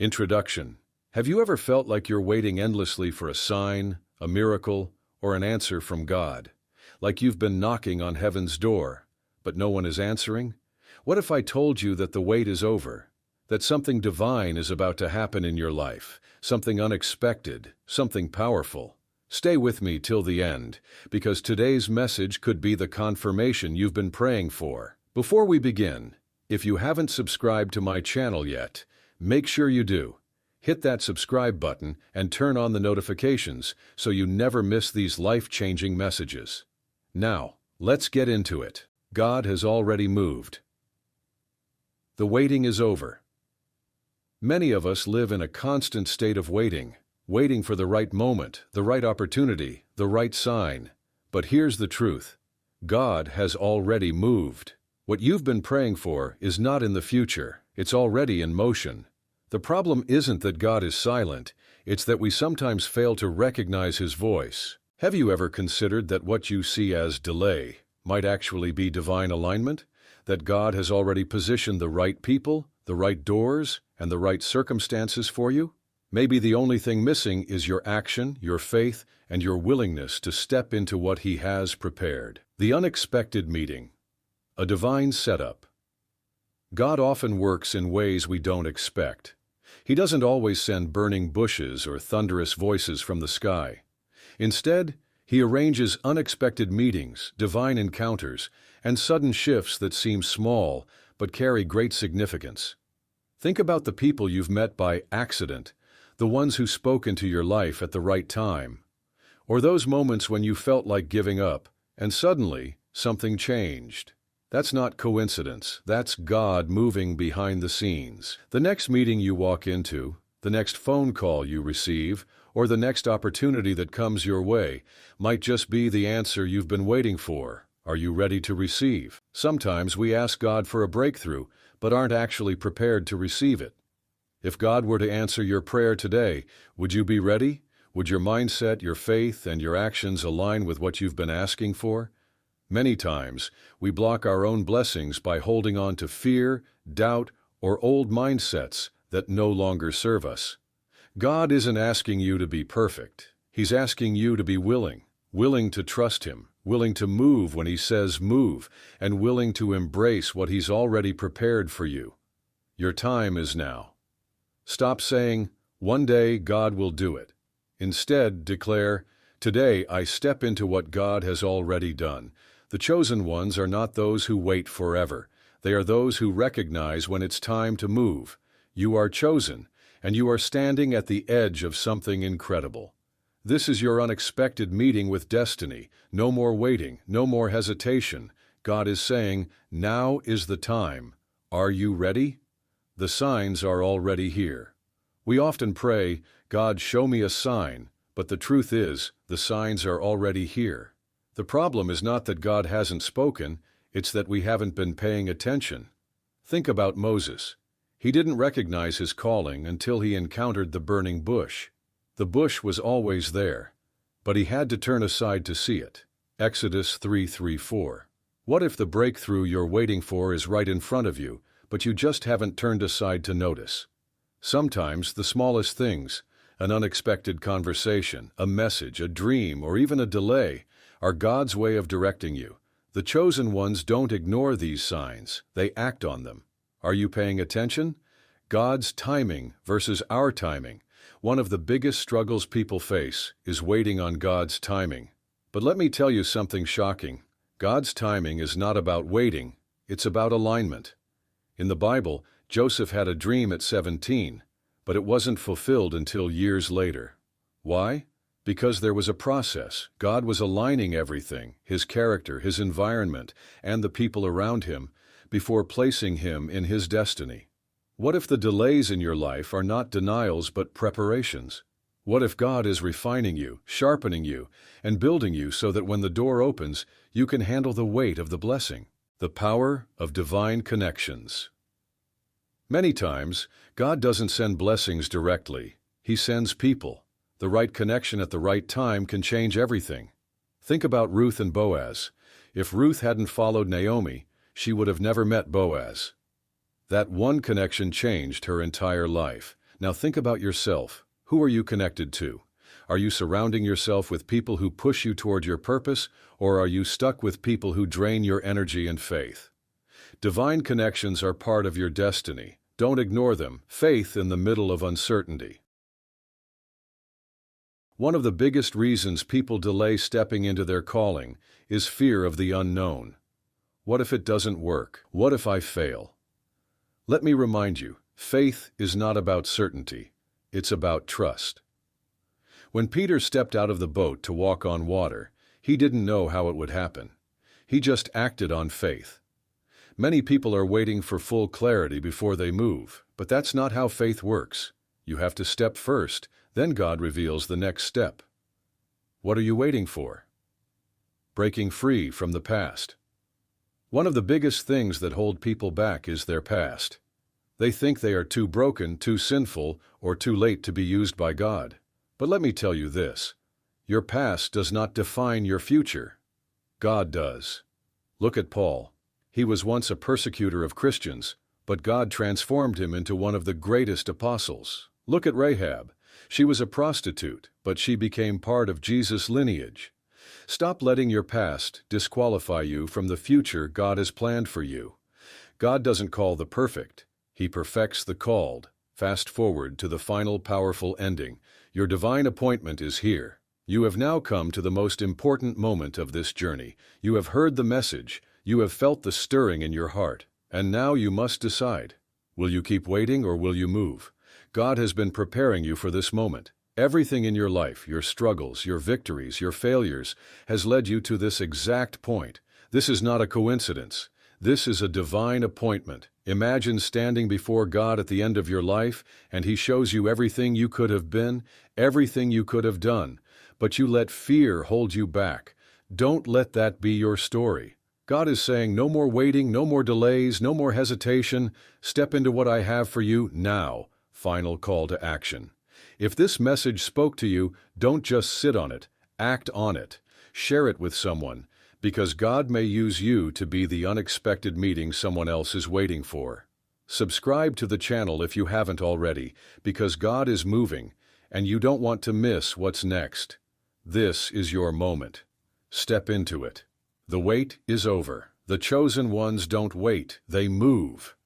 Introduction. Have you ever felt like you're waiting endlessly for a sign, a miracle, or an answer from God? Like you've been knocking on heaven's door, but no one is answering? What if I told you that the wait is over? That something divine is about to happen in your life, something unexpected, something powerful. Stay with me till the end, because today's message could be the confirmation you've been praying for. Before we begin, if you haven't subscribed to my channel yet, make sure you do. Hit that subscribe button and turn on the notifications so you never miss these life-changing messages. Now, let's get into it. God has already moved. The waiting is over. Many of us live in a constant state of waiting for the right moment, the right opportunity, the right sign. But here's the truth. God has already moved. What you've been praying for is not in the future, it's already in motion. The problem isn't that God is silent, it's that we sometimes fail to recognize His voice. Have you ever considered that what you see as delay might actually be divine alignment? That God has already positioned the right people, the right doors, and the right circumstances for you? Maybe the only thing missing is your action, your faith, and your willingness to step into what He has prepared. The unexpected meeting. A divine setup. God often works in ways we don't expect. He doesn't always send burning bushes or thunderous voices from the sky. Instead, He arranges unexpected meetings, divine encounters, and sudden shifts that seem small but carry great significance. Think about the people you've met by accident, the ones who spoke into your life at the right time, or those moments when you felt like giving up, and suddenly something changed. That's not coincidence, that's God moving behind the scenes. The next meeting you walk into, the next phone call you receive, or the next opportunity that comes your way might just be the answer you've been waiting for. Are you ready to receive? Sometimes we ask God for a breakthrough, but aren't actually prepared to receive it. If God were to answer your prayer today, would you be ready? Would your mindset, your faith, and your actions align with what you've been asking for? Many times, we block our own blessings by holding on to fear, doubt, or old mindsets that no longer serve us. God isn't asking you to be perfect. He's asking you to be willing to trust Him, willing to move when He says move, and willing to embrace what He's already prepared for you. Your time is now. Stop saying, "One day God will do it." Instead, declare, "Today I step into what God has already done." The chosen ones are not those who wait forever. They are those who recognize when it's time to move. You are chosen, and you are standing at the edge of something incredible. This is your unexpected meeting with destiny. No more waiting, no more hesitation. God is saying, now is the time. Are you ready? The signs are already here. We often pray, "God, show me a sign," but the truth is, the signs are already here. The problem is not that God hasn't spoken, it's that we haven't been paying attention. Think about Moses. He didn't recognize his calling until he encountered the burning bush. The bush was always there, but he had to turn aside to see it. Exodus 3:3-4. What if the breakthrough you're waiting for is right in front of you, but you just haven't turned aside to notice? Sometimes the smallest things, an unexpected conversation, a message, a dream, or even a delay, are God's way of directing you. The chosen ones don't ignore these signs, they act on them. Are you paying attention? God's timing versus our timing. One of the biggest struggles people face is waiting on God's timing. But let me tell you something shocking. God's timing is not about waiting, it's about alignment. In the Bible, Joseph had a dream at 17, but it wasn't fulfilled until years later. Why? Because there was a process. God was aligning everything, his character, his environment, and the people around him, before placing him in his destiny. What if the delays in your life are not denials but preparations? What if God is refining you, sharpening you, and building you so that when the door opens, you can handle the weight of the blessing? The power of divine connections. Many times, God doesn't send blessings directly. He sends people. The right connection at the right time can change everything. Think about Ruth and Boaz. If Ruth hadn't followed Naomi, she would have never met Boaz. That one connection changed her entire life. Now think about yourself. Who are you connected to? Are you surrounding yourself with people who push you toward your purpose, or are you stuck with people who drain your energy and faith? Divine connections are part of your destiny. Don't ignore them. Faith in the middle of uncertainty. One of the biggest reasons people delay stepping into their calling is fear of the unknown. What if it doesn't work? What if I fail? Let me remind you, faith is not about certainty. It's about trust. When Peter stepped out of the boat to walk on water, he didn't know how it would happen. He just acted on faith. Many people are waiting for full clarity before they move, but that's not how faith works. You have to step first, then God reveals the next step. What are you waiting for? Breaking free from the past. One of the biggest things that hold people back is their past. They think they are too broken, too sinful, or too late to be used by God. But let me tell you this, your past does not define your future. God does. Look at Paul. He was once a persecutor of Christians, but God transformed him into one of the greatest apostles. Look at Rahab. She was a prostitute, but she became part of Jesus' lineage. Stop letting your past disqualify you from the future God has planned for you. God doesn't call the perfect. He perfects the called. Fast forward to the final powerful ending. Your divine appointment is here. You have now come to the most important moment of this journey. You have heard the message. You have felt the stirring in your heart. And now you must decide. Will you keep waiting or will you move? God has been preparing you for this moment. Everything in your life, your struggles, your victories, your failures, has led you to this exact point. This is not a coincidence. This is a divine appointment. Imagine standing before God at the end of your life, and He shows you everything you could have been, everything you could have done, but you let fear hold you back. Don't let that be your story. God is saying, no more waiting, no more delays, no more hesitation. Step into what I have for you now. Final call to action. If this message spoke to you, don't just sit on it. Act on it. Share it with someone, because God may use you to be the unexpected meeting someone else is waiting for. Subscribe to the channel if you haven't already, because God is moving, and you don't want to miss what's next. This is your moment. Step into it. The wait is over. The chosen ones don't wait, they move.